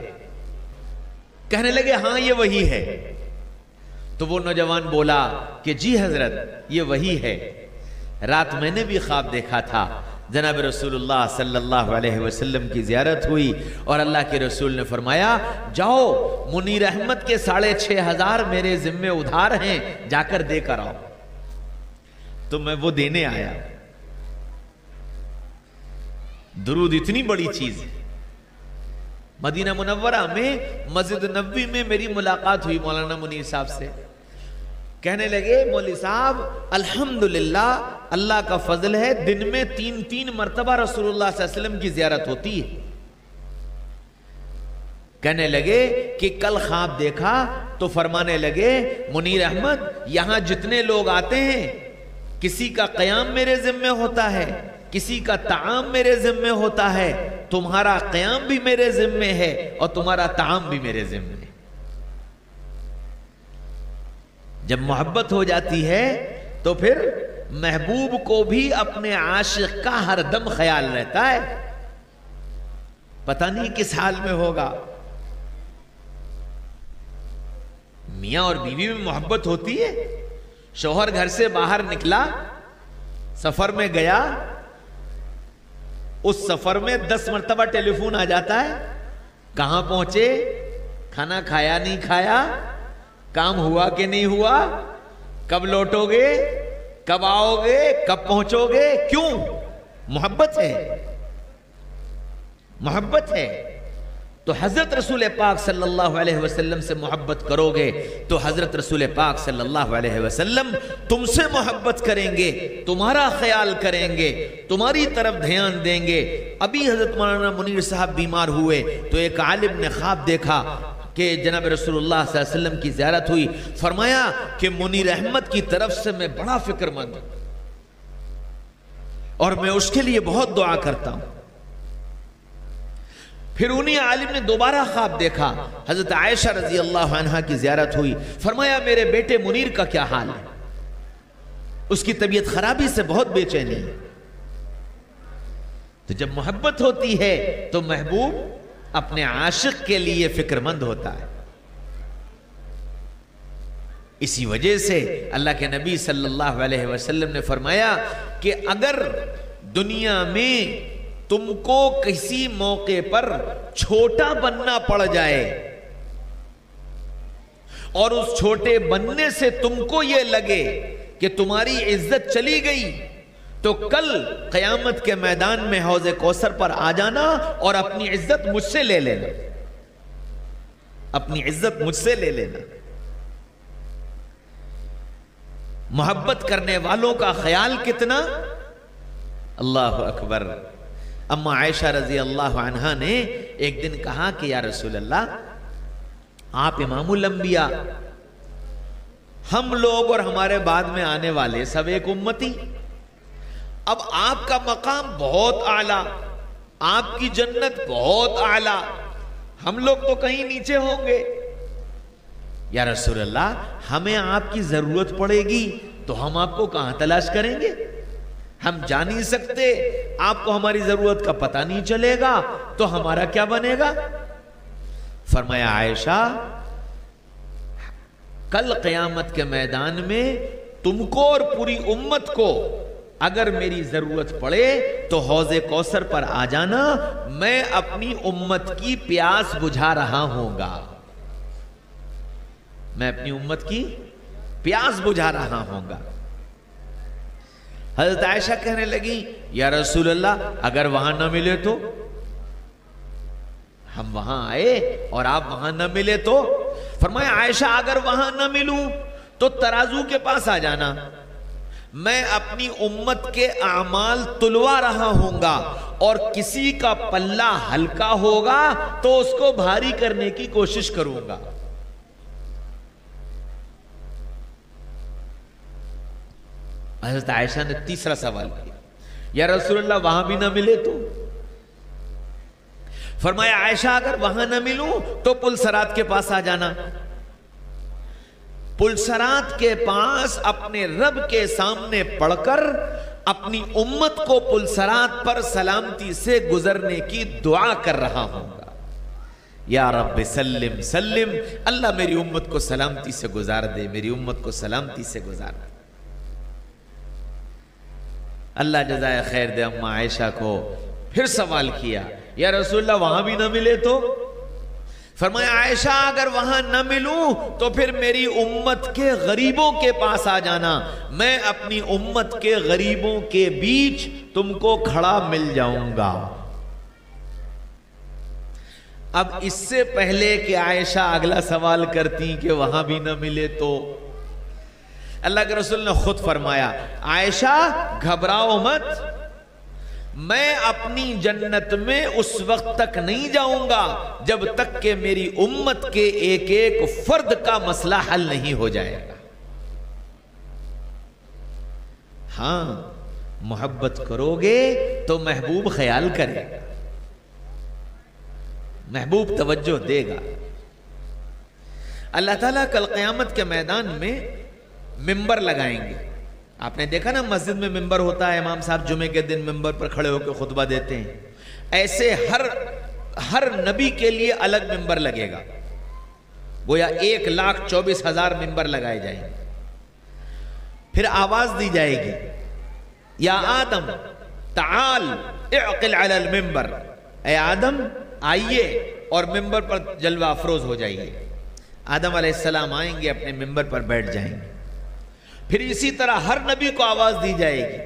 کہنے لگے ہاں یہ وہی ہے۔ تو وہ نوجوان بولا کہ جی حضرت یہ وہی ہے، رات میں نے بھی خواب دیکھا تھا، جناب رسول اللہ صلی اللہ علیہ وسلم کی زیارت ہوئی اور اللہ کے رسول نے فرمایا جاؤ منیر احمد کے 6,500 میرے ذمے ادھار ہیں، جا کر دے کر آؤ۔ تو میں وہ دینے آیا۔ درود اتنی بڑی چیز ہے۔ مدینہ منورہ میں مسجد نبوی میں میری ملاقات ہوئی مولانا منیر صاحب سے، کہنے لگے مولوی صاحب الحمدللہ اللہ کا فضل ہے، دن میں 3 مرتبہ رسول اللہ صلی اللہ علیہ وسلم کی زیارت ہوتی ہے۔ کہنے لگے کہ کل خواب دیکھا تو فرمانے لگے منیر احمد یہاں جتنے لوگ آتے ہیں کسی کا قیام میرے ذمہ ہوتا ہے، کسی کا طعام میرے ذمہ ہوتا ہے، تمہارا قیام بھی میرے ذمہ ہے اور تمہارا طعام بھی میرے ذمہ ہے۔ جب محبت ہو جاتی ہے تو پھر محبوب کو بھی اپنے عاشق کا ہر دم خیال رہتا ہے، پتہ نہیں کس حال میں ہوگا۔ میاں اور بیوی میں محبت ہوتی ہے، شوہر گھر سے باہر نکلا، سفر میں گیا، اس سفر میں 10 مرتبہ ٹیلی فون آ جاتا ہے، کہاں پہنچے، کھانا کھایا نہیں کھایا، کام ہوا کہ نہیں ہوا، کب لوٹو گے، کب آؤ گے، کب پہنچو گے، کیوں؟ محبت ہے، محبت ہے۔ تو حضرت رسول پاک صلی اللہ علیہ وسلم سے محبت کرو گے تو حضرت رسول پاک صلی اللہ علیہ وسلم تم سے محبت کریں گے، تمہارا خیال کریں گے، تمہاری طرف دھیان دیں گے۔ ابھی حضرت مولانا منیر صاحب بیمار ہوئے تو ایک عالم نے خواب دیکھا کہ جناب رسول اللہ صلی اللہ علیہ وسلم کی زیارت ہوئی، فرمایا کہ منیر احمد کی طرف سے میں بڑا فکر مند ہوں اور میں اس کے لیے بہت دعا کرتا ہوں۔ پھر انہی عالم نے دوبارہ خواب دیکھا، حضرت عائشہ رضی اللہ عنہا کی زیارت ہوئی، فرمایا میرے بیٹے منیر کا کیا حال ہے، اس کی طبیعت خرابی سے بہت بے چینی ہے۔ تو جب محبت ہوتی ہے تو محبوب اپنے عاشق کے لیے فکر مند ہوتا ہے۔ اسی وجہ سے اللہ کے نبی صلی اللہ علیہ وسلم نے فرمایا کہ اگر دنیا میں تم کو کسی موقع پر چھوٹا بننا پڑ جائے اور اس چھوٹے بننے سے تم کو یہ لگے کہ تمہاری عزت چلی گئی تو کل قیامت کے میدان میں حوض کوثر پر آ جانا اور اپنی عزت مجھ سے لے لینا، اپنی عزت مجھ سے لے لینا۔ محبت کرنے والوں کا خیال کتنا، اللہ اکبر۔ اما عائشہ رضی اللہ عنہا نے ایک دن کہا کہ یا رسول اللہ آپ امام الانبیاء، ہم لوگ اور ہمارے بعد میں آنے والے سب ایک امتی، اب آپ کا مقام بہت اعلیٰ، آپ کی جنت بہت اعلیٰ، ہم لوگ تو کہیں نیچے ہوں گے، یا رسول اللہ ہمیں آپ کی ضرورت پڑے گی تو ہم آپ کو کہاں تلاش کریں گے؟ ہم جا نہیں سکتے، آپ کو ہماری ضرورت کا پتہ نہیں چلے گا تو ہمارا کیا بنے گا؟ فرمایا عائشہ کل قیامت کے میدان میں تم کو اور پوری امت کو اگر میری ضرورت پڑے تو حوض کوثر پر آ جانا، میں اپنی امت کی پیاس بجھا رہا ہوں گا، میں اپنی امت کی پیاس بجھا رہا ہوں گا۔ حضرت عائشہ کہنے لگی یا رسول اللہ اگر وہاں نہ ملے تو؟ ہم وہاں آئے اور آپ وہاں نہ ملے تو؟ فرمایا عائشہ اگر وہاں نہ ملوں تو ترازو کے پاس آ جانا، میں اپنی امت کے اعمال تلوا رہا ہوں گا اور کسی کا پلہ ہلکا ہوگا تو اس کو بھاری کرنے کی کوشش کروں گا۔ حضرت عائشہ نے تیسرا سوال کیا یا رسول اللہ وہاں بھی نہ ملے تو؟ فرمایا عائشہ اگر وہاں نہ ملوں تو پلسرات کے پاس آ جانا، پلسرات کے پاس اپنے رب کے سامنے پڑھ کر اپنی امت کو پلسرات پر سلامتی سے گزرنے کی دعا کر رہا ہوں گا۔ یا رب سلم سلم، اللہ میری امت کو سلامتی سے گزار دے، میری امت کو سلامتی سے گزار دے۔ اللہ جزائے خیر دے اماں عائشہ کو پھر سوال کیا یا رسول اللہ وہاں بھی نہ ملے تو؟ فرمایا عائشہ اگر وہاں نہ ملوں تو پھر میری امت کے غریبوں کے پاس آ جانا، میں اپنی امت کے غریبوں کے بیچ تم کو کھڑا مل جاؤں گا۔ اب اس سے پہلے کہ عائشہ اگلا سوال کرتی کہ وہاں بھی نہ ملے تو، اللہ کے رسول نے خود فرمایا عائشہ گھبراؤ مت، میں اپنی جنت میں اس وقت تک نہیں جاؤں گا جب تک کہ میری امت کے ایک ایک فرد کا مسئلہ حل نہیں ہو جائے گا۔ ہاں محبت کرو گے تو محبوب خیال کرے گا، محبوب توجہ دے گا۔ اللہ تعالیٰ کل قیامت کے میدان میں ممبر لگائیں گے۔ آپ نے دیکھا نا مسجد میں ممبر ہوتا ہے، امام صاحب جمعے کے دن ممبر پر کھڑے ہو کے خطبہ دیتے ہیں، ایسے ہر نبی کے لیے الگ ممبر لگے گا، گویا 1,24,000 ممبر لگائے جائیں گے۔ پھر آواز دی جائے گی یا آدم تعال اعقل علی الممبر، اے آدم آئیے اور ممبر پر جلوہ افروز ہو جائیے۔ آدم علیہ السلام آئیں گے، اپنے ممبر پر بیٹھ جائیں گے۔ پھر اسی طرح ہر نبی کو آواز دی جائے گی،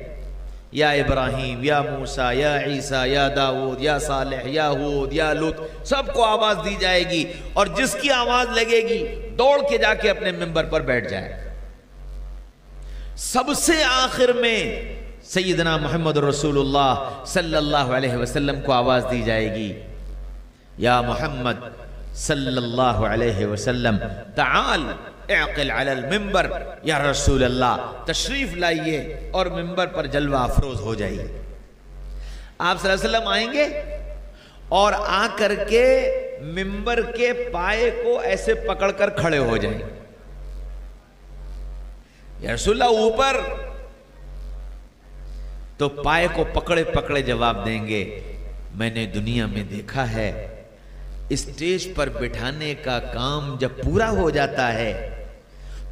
یا ابراہیم، یا موسیٰ، یا عیسیٰ، یا داؤد، یا صالح، یا ہود، یا لوط، سب کو آواز دی جائے گی، اور جس کی آواز لگے گی دوڑ کے جا کے اپنے ممبر پر بیٹھ جائے۔ سب سے آخر میں سیدنا محمد رسول اللہ صلی اللہ علیہ وسلم کو آواز دی جائے گی، یا محمد صلی اللہ علیہ وسلم تعال اعقل علی الممبر، یا رسول اللہ تشریف لائیے اور ممبر پر جلوہ افروز ہو جائیے۔ آپ صلی اللہ علیہ وسلم آئیں گے اور آ کر کے ممبر کے پائے کو ایسے پکڑ کر کھڑے ہو جائیں گے، یا رسول اللہ اوپر، تو پائے کو پکڑے پکڑے جواب دیں گے میں نے دنیا میں دیکھا ہے اسٹیج پر بٹھانے کا کام جب پورا ہو جاتا ہے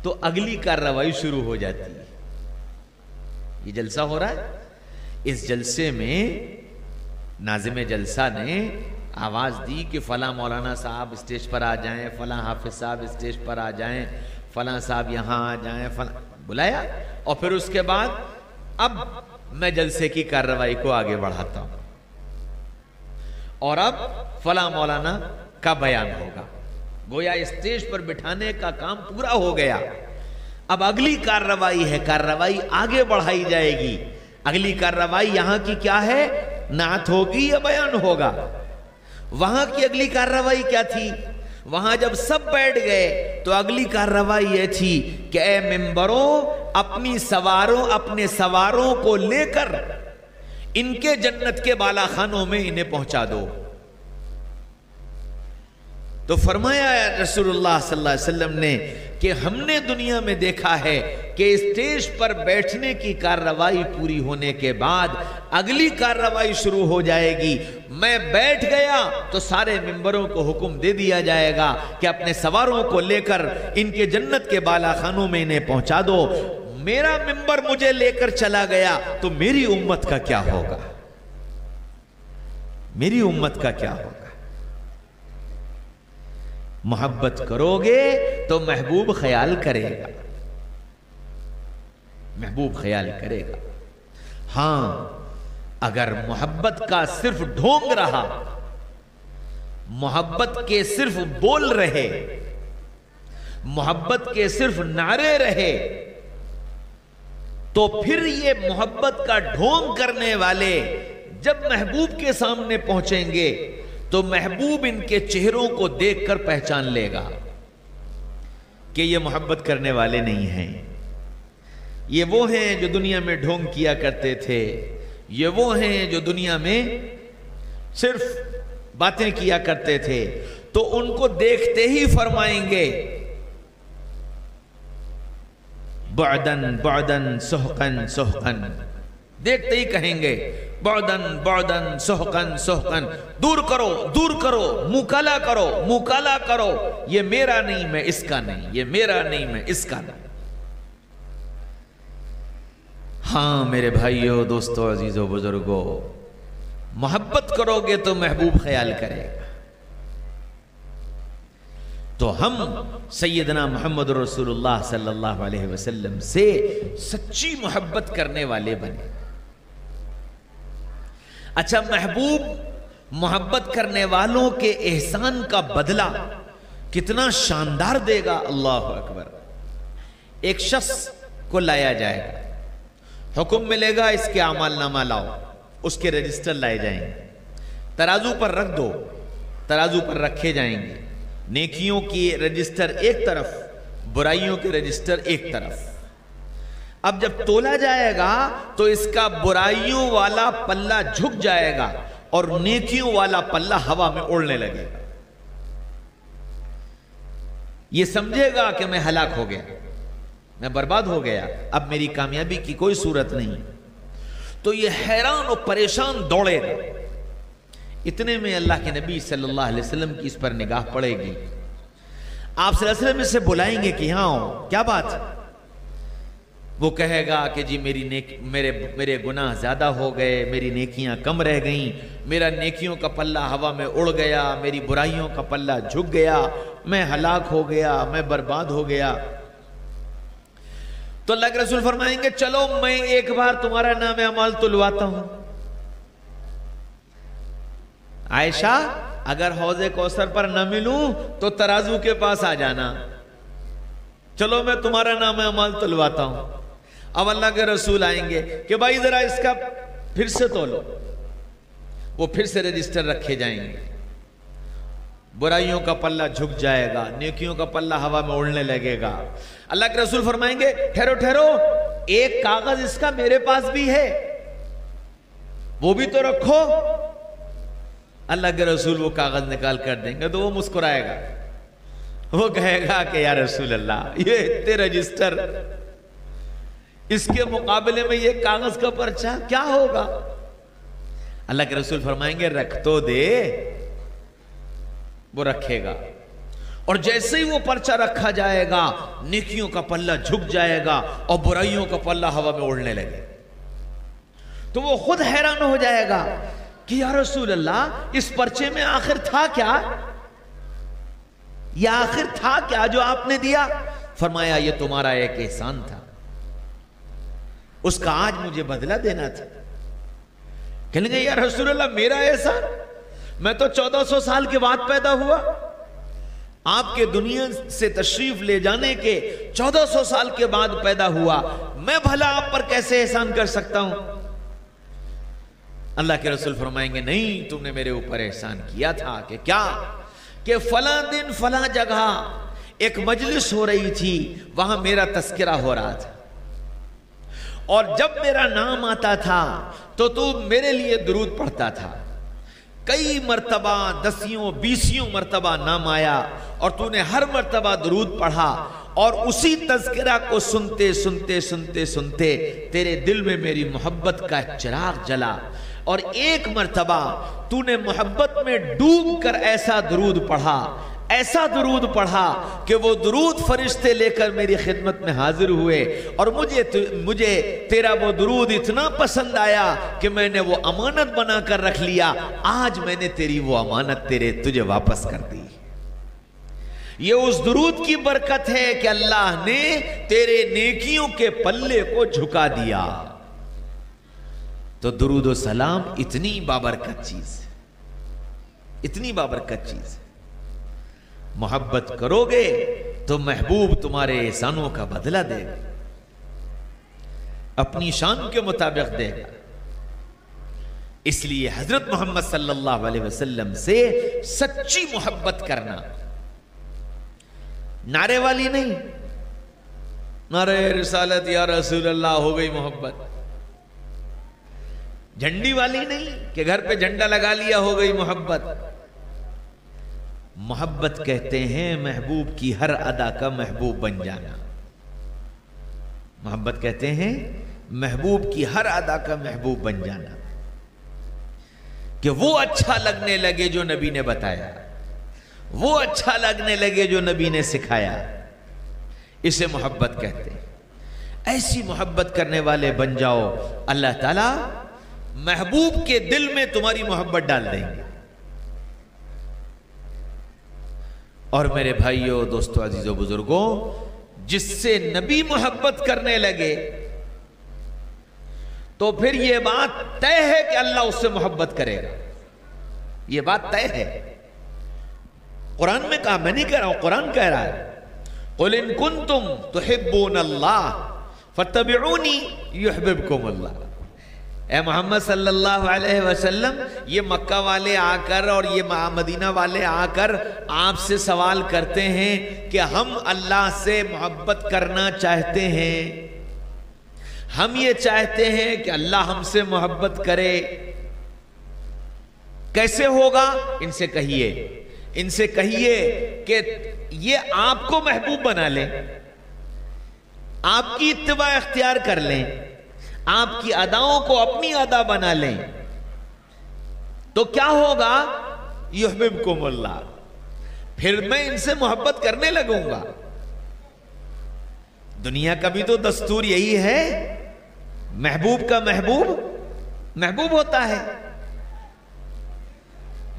تو اگلی کارروائی شروع ہو جاتی ہے۔ یہ جلسہ ہو رہا ہے، اس جلسے میں ناظم جلسہ نے آواز دی کہ فلاں مولانا صاحب اسٹیج پر آ جائیں، فلاں حافظ صاحب اسٹیج پر آ جائیں، فلاں صاحب یہاں آ جائیں، بلایا، اور پھر اس کے بعد اب میں جلسے کی کارروائی کو آگے بڑھاتا ہوں، اور اب فلاں مولانا کا بیان ہوگا۔ گویا اسٹیج پر بٹھانے کا کام پورا ہو گیا، اب اگلی کارروائی ہے، کارروائی آگے بڑھائی جائے گی۔ اگلی کارروائی یہاں کی کیا ہے؟ نعت ہوگی یا بیان ہوگا؟ وہاں کی اگلی کارروائی کیا تھی؟ وہاں جب سب بیٹھ گئے تو اگلی کارروائی یہ تھی کہ اے ممبروں اپنے سواروں کو لے کر ان کے جنت کے بالا خانوں میں انہیں پہنچا دو۔ تو فرمایا رسول اللہ صلی اللہ علیہ وسلم نے کہ ہم نے دنیا میں دیکھا ہے کہ اسٹیج پر بیٹھنے کی کارروائی پوری ہونے کے بعد اگلی کارروائی شروع ہو جائے گی. میں بیٹھ گیا تو سارے ممبروں کو حکم دے دیا جائے گا کہ اپنے سواروں کو لے کر ان کے جنت کے بالا خانوں میں انہیں پہنچا دو. میرا ممبر مجھے لے کر چلا گیا تو میری امت کا کیا ہوگا؟ میری امت کا کیا ہوگا؟ محبت کرو گے تو محبوب خیال کرے گا. محبوب خیال کرے گا. ہاں اگر محبت کا صرف ڈھونگ رہا، محبت کے صرف بول رہے، محبت کے صرف نعرے رہے، تو پھر یہ محبت کا ڈھونگ کرنے والے جب محبوب کے سامنے پہنچیں گے تو محبوب ان کے چہروں کو دیکھ کر پہچان لے گا کہ یہ محبت کرنے والے نہیں ہیں. یہ وہ ہیں جو دنیا میں ڈھونگ کیا کرتے تھے، یہ وہ ہیں جو دنیا میں صرف باتیں کیا کرتے تھے. تو ان کو دیکھتے ہی فرمائیں گے بعدن بعدن سحقن سحقن. دیکھتے ہی کہیں گے بعدن بعدن سحقن سحقن، دور کرو دور کرو، مکالا کرو مکالا کرو، یہ میرا نہیں میں اس کا نہیں، یہ میرا نہیں میں اس کا نہیں. ہاں میرے بھائیو، دوستو، عزیزو، بزرگو، محبت کرو گے تو محبوب خیال کرے گا. تو ہم سیدنا محمد رسول اللہ صلی اللہ علیہ وسلم سے سچی محبت کرنے والے بنے. اچھا، محبوب محبت کرنے والوں کے احسان کا بدلہ کتنا شاندار دے گا. اللہ اکبر. ایک شخص کو لایا جائے گا، حکم ملے گا اس کے اعمال نامہ لاؤ، اس کے رجسٹر لائے جائیں گے، ترازو پر رکھ دو، ترازو پر رکھے جائیں گے. نیکیوں کی رجسٹر ایک طرف، برائیوں کے رجسٹر ایک طرف. اب جب تولا جائے گا تو اس کا برائیوں والا پلہ جھک جائے گا اور نیکیوں والا پلہ ہوا میں اڑنے لگے گا. یہ سمجھے گا کہ میں ہلاک ہو گیا، میں برباد ہو گیا، اب میری کامیابی کی کوئی صورت نہیں. تو یہ حیران و پریشان دوڑے گا. اتنے میں اللہ کے نبی صلی اللہ علیہ وسلم کی اس پر نگاہ پڑے گی. آپ صلی اللہ علیہ وسلم سے بلائیں گے کہ یہاں ہو، کیا بات؟ وہ کہے گا کہ جی میرے گناہ زیادہ ہو گئے، میری نیکیاں کم رہ گئیں، میرا نیکیوں کا پلہ ہوا میں اڑ گیا، میری برائیوں کا پلہ جھک گیا، میں ہلاک ہو گیا، میں برباد ہو گیا. تو اللہ کے رسول فرمائیں گے چلو میں ایک بار تمہارا نام اعمال تلواتا ہوں. عائشہ، اگر حوض کوثر پر نہ ملوں تو ترازو کے پاس آ جانا، چلو میں تمہارا نام اعمال تلواتا ہوں. اب اللہ کے رسول آئیں گے کہ بھائی ذرا اس کا پھر سے تولو. وہ پھر سے رجسٹر رکھے جائیں گے، برائیوں کا پلہ جھک جائے گا، نیکیوں کا پلہ ہوا میں اڑنے لگے گا. اللہ کے رسول فرمائیں گے ٹھہرو ٹھہرو، ایک کاغذ اس کا میرے پاس بھی ہے، وہ بھی تو رکھو. اللہ کے رسول وہ کاغذ نکال کر دیں گے تو وہ مسکرائے گا، وہ کہے گا کہ یا رسول اللہ یہ اتنے رجسٹر، اس کے مقابلے میں یہ کاغذ کا پرچہ کیا ہوگا؟ اللہ کے رسول فرمائیں گے رکھ تو دے. وہ رکھے گا، اور جیسے ہی وہ پرچہ رکھا جائے گا نیکیوں کا پلہ جھک جائے گا اور برائیوں کا پلہ ہوا میں اڑنے لگے. تو وہ خود حیران ہو جائے گا کہ یا رسول اللہ اس پرچے میں آخر تھا کیا؟ یہ آخر تھا کیا جو آپ نے دیا؟ فرمایا یہ تمہارا ایک احسان تھا، اس کا آج مجھے بدلہ دینا تھا. کہنے گے یا رسول اللہ میرا احسان؟ میں تو 1400 سال کے بعد پیدا ہوا، آپ کے دنیا سے تشریف لے جانے کے 1400 سال کے بعد پیدا ہوا، میں بھلا آپ پر کیسے احسان کر سکتا ہوں؟ اللہ کے رسول فرمائیں گے نہیں، تم نے میرے اوپر احسان کیا تھا. کہ کیا؟ کہ فلاں دن فلاں جگہ ایک مجلس ہو رہی تھی، وہاں میرا تذکرہ ہو رہا تھا، اور جب میرا نام آتا تھا تو تو میرے لیے درود پڑھتا تھا. کئی مرتبہ 10-20 مرتبہ نام آیا اور تو نے ہر مرتبہ درود پڑھا، اور اسی تذکرہ کو سنتے سنتے سنتے سنتے تیرے دل میں میری محبت کا چراغ جلا، اور ایک مرتبہ تو نے محبت میں ڈوب کر ایسا درود پڑھا کہ وہ درود فرشتے لے کر میری خدمت میں حاضر ہوئے، اور مجھے تیرا وہ درود اتنا پسند آیا کہ میں نے وہ امانت بنا کر رکھ لیا۔ آج میں نے تیری وہ امانت تجھے واپس کر دی۔ یہ اس درود کی برکت ہے کہ اللہ نے تیرے نیکیوں کے پلے کو جھکا دیا۔ تو درود و سلام اتنی بابرکت چیز، اتنی بابرکت چیز۔ محبت کرو گے تو محبوب تمہارے احسانوں کا بدلہ دے گا، اپنی شان کے مطابق دے گا۔ اس لیے حضرت محمد صلی اللہ علیہ وسلم سے سچی محبت کرنا، نعرے والی نہیں، نعرے رسالت یا رسول اللہ ہو گئی محبت، جھنڈی والی نہیں کہ گھر پہ جھنڈا لگا لیا ہو گئی محبت۔ محبت کہتے ہیں محبوب کی ہر ادا کا محبوب بن جانا۔ محبت کہتے ہیں محبوب کی ہر ادا کا محبوب بن جانا، کہ وہ اچھا لگنے لگے جو نبی نے بتایا، وہ اچھا لگنے لگے جو نبی نے سکھایا، اسے محبت کہتے ہیں۔ ایسی محبت کرنے والے بن جاؤ، اللہ تعالیٰ محبوب کے دل میں تمہاری محبت ڈال دیں گے۔ اور میرے بھائیوں، دوستو، عزیزو، بزرگوں، جس سے نبی محبت کرنے لگے تو پھر یہ بات طے ہے کہ اللہ اس سے محبت کرے گا، یہ بات طے ہے۔ قرآن میں کہا، میں نہیں کہہ رہا ہوں، قرآن کہہ رہا ہے، قُلْ إِن كُنْتُمْ تُحِبُّونَ اللَّهَ فَاتَّبِعُونِي يُحْبِبْكُمُ اللَّهُ۔ اے محمد صلی اللہ علیہ وسلم، یہ مکہ والے آ کر اور یہ مدینہ والے آ کر آپ سے سوال کرتے ہیں کہ ہم اللہ سے محبت کرنا چاہتے ہیں، ہم یہ چاہتے ہیں کہ اللہ ہم سے محبت کرے، کیسے ہوگا؟ ان سے کہیے کہ یہ آپ کو محبوب بنا لیں، آپ کی اتباع اختیار کر لیں، آپ کی اداؤں کو اپنی ادا بنا لیں، تو کیا ہوگا؟ یحببکم اللہ، پھر میں ان سے محبت کرنے لگوں گا۔ دنیا کا بھی تو دستور یہی ہے، محبوب کا محبوب ہوتا ہے۔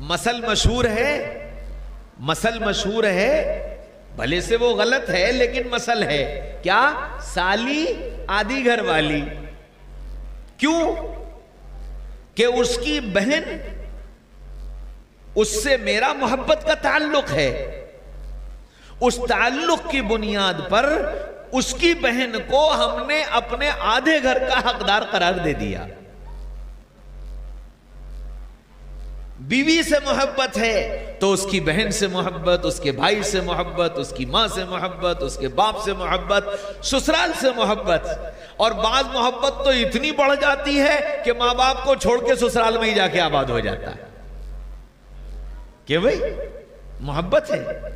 مثل مشہور ہے، بھلے سے وہ غلط ہے لیکن مثل ہے، کیا؟ سالی آدھی گھر والی۔ کیوں؟ کہ اس کی بہن، اس سے میرا محبت کا تعلق ہے، اس تعلق کی بنیاد پر اس کی بہن کو ہم نے اپنے آدھے گھر کا حقدار قرار دے دیا۔ بیوی سے محبت ہے تو اس کی بہن سے محبت، اس کے بھائی سے محبت، اس کی ماں سے محبت، اس کے باپ سے محبت، سسرال سے محبت، اور بعض محبت تو اتنی بڑھ جاتی ہے کہ ماں باپ کو چھوڑ کے سسرال میں ہی جا کے آباد ہو جاتا ہے، کہ بھئی محبت ہے۔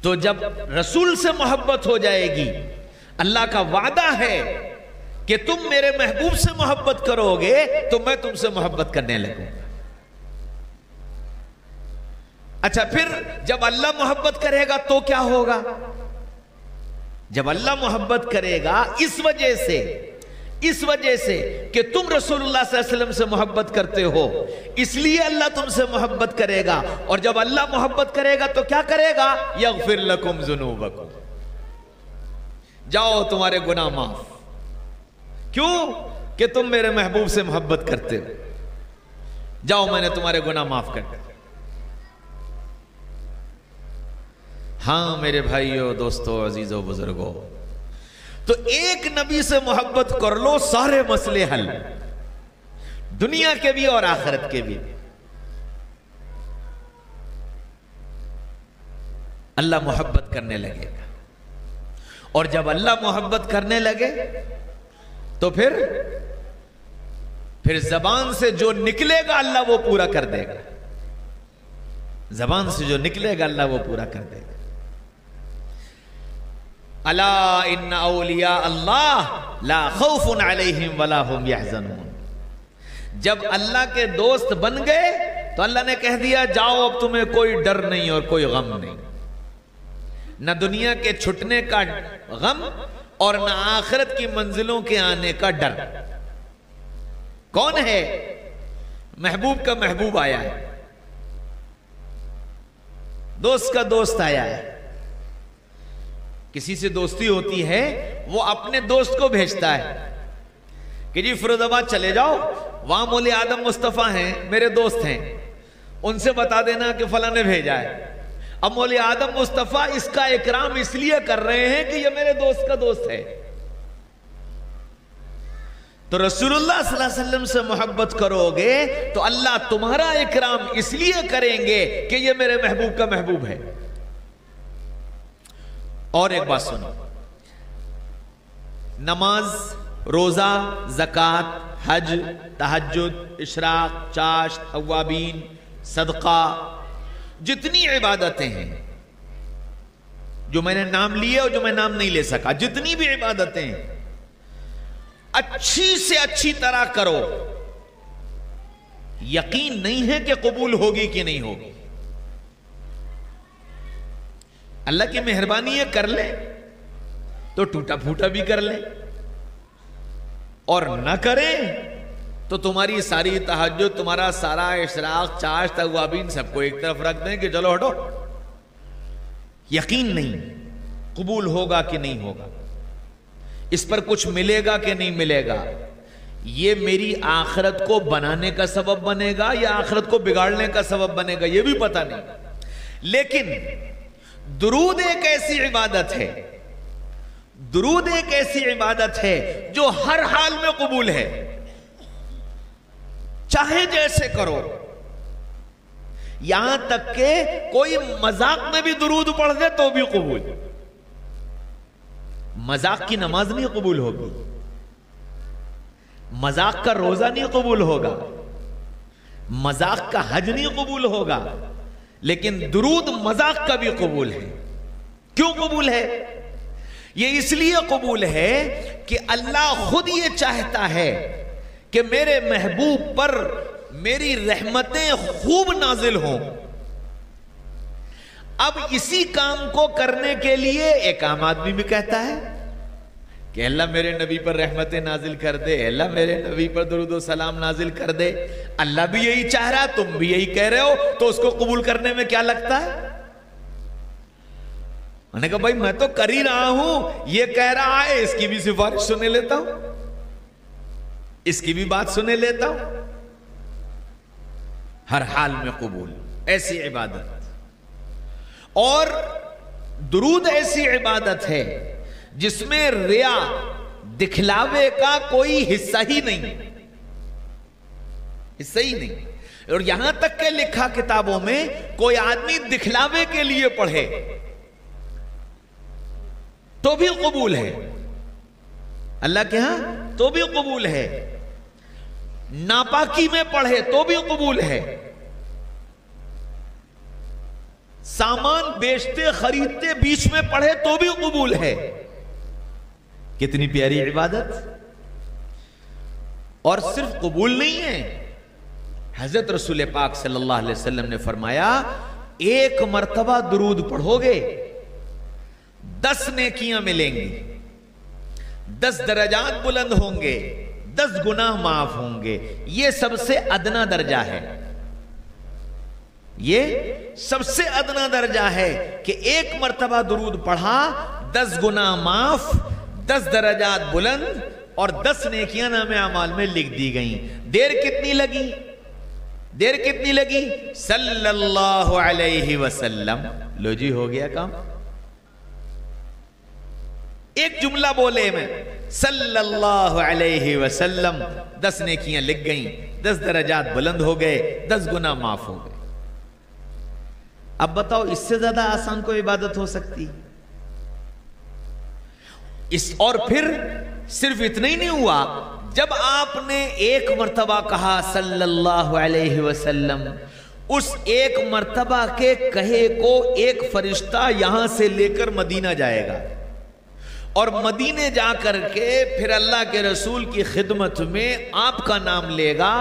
تو جب رسول سے محبت ہو جائے گی، اللہ کا وعدہ ہے کہ تم میرے محبوب سے محبت کرو گے تو میں تم سے محبت کرنے لگوں گا۔ اچھا، پھر جب اللہ محبت کرے گا تو کیا ہوگا؟ جب اللہ محبت کرے گا اس وجہ سے کہ تم رسول اللہ صلی اللہ علیہ وسلم سے محبت کرتے ہو، اس لیے اللہ تم سے محبت کرے گا، اور جب اللہ محبت کرے گا تو کیا کرے گا؟ یغفر لکم ذنوبکم، جاؤ تمہارے گناہ معاف۔ کیوں؟ کہ تم میرے محبوب سے محبت کرتے ہو، جاؤ میں نے تمہارے گناہ معاف کر دیا۔ ہاں میرے بھائیو، دوستو، عزیزو، بزرگو، تو ایک نبی سے محبت کر لو، سارے مسئلے حل، دنیا کے بھی اور آخرت کے بھی۔ اللہ محبت کرنے لگے گا، اور جب اللہ محبت کرنے لگے تو پھر پھر زبان سے جو نکلے گا اللہ وہ پورا کر دے گا. زبان سے جو نکلے گا اللہ وہ پورا کر دے گا. الا ان اولیاء اللہ لا خوف علیہم ولا هم یحزنون. جب اللہ کے دوست بن گئے تو اللہ نے کہہ دیا جاؤ اب تمہیں کوئی ڈر نہیں اور کوئی غم نہیں. نہ دنیا کے چھٹنے کا غم اور نہ آخرت کی منزلوں کے آنے کا ڈر. کون ہے؟ محبوب کا محبوب آیا ہے، دوست کا دوست آیا ہے. کسی سے دوستی ہوتی ہے وہ اپنے دوست کو بھیجتا ہے کہ جی فیروز آباد چلے جاؤ، وہاں مولی آدم مصطفیٰ ہیں میرے دوست ہیں، ان سے بتا دینا کہ فلاں نے بھیجا ہے. اب مولی آدم مصطفیٰ اس کا اکرام اس لیے کر رہے ہیں کہ یہ میرے دوست کا دوست ہے. تو رسول اللہ صلی اللہ علیہ وسلم سے محبت کرو گے تو اللہ تمہارا اکرام اس لیے کریں گے کہ یہ میرے محبوب کا محبوب ہے. اور ایک بات سنو، نماز، روزہ، زکوٰۃ، حج، تہجد، اشراق، چاشت، اوابین، صدقہ، جتنی عبادتیں ہیں جو میں نے نام لیے اور جو میں نام نہیں لے سکا، جتنی بھی عبادتیں ہیں اچھی سے اچھی طرح کرو. یقین نہیں ہے کہ قبول ہوگی کہ نہیں ہوگی. اللہ کی مہربانی ہے کر لے تو ٹوٹا پھوٹا بھی کر لے، اور نہ کریں تو تمہاری ساری تہجد، تمہارا سارا اشراق، چاشت، اوابین سب کو ایک طرف رکھ دیں کہ چلو ہٹو. یقین نہیں قبول ہوگا کہ نہیں ہوگا، اس پر کچھ ملے گا کہ نہیں ملے گا، یہ میری آخرت کو بنانے کا سبب بنے گا یا آخرت کو بگاڑنے کا سبب بنے گا یہ بھی پتہ نہیں. لیکن درود ایک ایسی عبادت ہے، درود ایک ایسی عبادت ہے جو ہر حال میں قبول ہے، چاہے جیسے کرو. یہاں تک کہ کوئی مذاق میں بھی درود پڑھ دے تو بھی قبول. مذاق کی نماز نہیں قبول ہوگی، مذاق کا روزہ نہیں قبول ہوگا، مذاق کا حج نہیں قبول ہوگا، لیکن درود مذاق کا بھی قبول ہے. کیوں قبول ہے؟ یہ اس لیے قبول ہے کہ اللہ خود یہ چاہتا ہے کہ میرے محبوب پر میری رحمتیں خوب نازل ہوں. اب اسی کام کو کرنے کے لیے ایک عام آدمی بھی کہتا ہے کہ اللہ میرے نبی پر رحمتیں نازل کر دے، اللہ میرے نبی پر درود و سلام نازل کر دے. اللہ بھی یہی چاہ رہا، تم بھی یہی کہہ رہے ہو، تو اس کو قبول کرنے میں کیا لگتا ہے؟ میں نے کہا بھائی میں تو کر ہی رہا ہوں، یہ کہہ رہا ہے، اس کی بھی سفارش سنے لیتا ہوں، اس کی بھی بات سنے لیتا ہوں. ہر حال میں قبول، ایسی عبادت. اور درود ایسی عبادت ہے جس میں ریا، دکھلاوے کا کوئی حصہ ہی نہیں، حصہ ہی نہیں. اور یہاں تک کہ لکھا کتابوں میں کوئی آدمی دکھلاوے کے لیے پڑھے تو بھی قبول ہے، اللہ کے ہاں تو بھی قبول ہے. ناپاکی میں پڑھے تو بھی قبول ہے. سامان بیچتے خریدتے بیچ میں پڑھے تو بھی قبول ہے. کتنی پیاری عبادت. اور صرف قبول نہیں ہے، حضرت رسول پاک صلی اللہ علیہ وسلم نے فرمایا ایک مرتبہ درود پڑھو گے 10 نیکیاں ملیں گی، 10 درجات بلند ہوں گے، 10 گناہ معاف ہوں گے. یہ سب سے ادنا درجہ ہے، یہ سب سے ادنا درجہ ہے کہ ایک مرتبہ درود پڑھا، 10 گناہ معاف، 10 درجات بلند اور 10 نیکیاں نامہ اعمال میں لکھ دی گئیں. دیر کتنی لگی؟ دیر کتنی لگی؟ صلی اللہ علیہ وسلم. لو جی ہو گیا کام. ایک جملہ بولے میں صلی اللہ علیہ وسلم، 10 نیکیاں لکھ گئیں، 10 درجات بلند ہو گئے، 10 گناہ معاف ہو گئے. اب بتاؤ اس سے زیادہ آسان کوئی عبادت ہو سکتی؟ اور پھر صرف اتنا ہی نہیں ہوا، جب آپ نے ایک مرتبہ کہا صلی اللہ علیہ وسلم، اس ایک مرتبہ کے کہے کو ایک فرشتہ یہاں سے لے کر مدینہ جائے گا، اور مدینے جا کر کے پھر اللہ کے رسول کی خدمت میں آپ کا نام لے گا،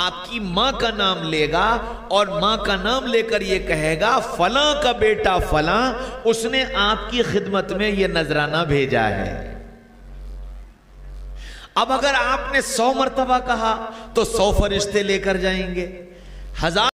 آپ کی ماں کا نام لے گا، اور ماں کا نام لے کر یہ کہے گا فلاں کا بیٹا فلاں اس نے آپ کی خدمت میں یہ نذرانہ بھیجا ہے۔ اب اگر آپ نے 100 مرتبہ کہا تو 100 فرشتے لے کر جائیں گے، 1000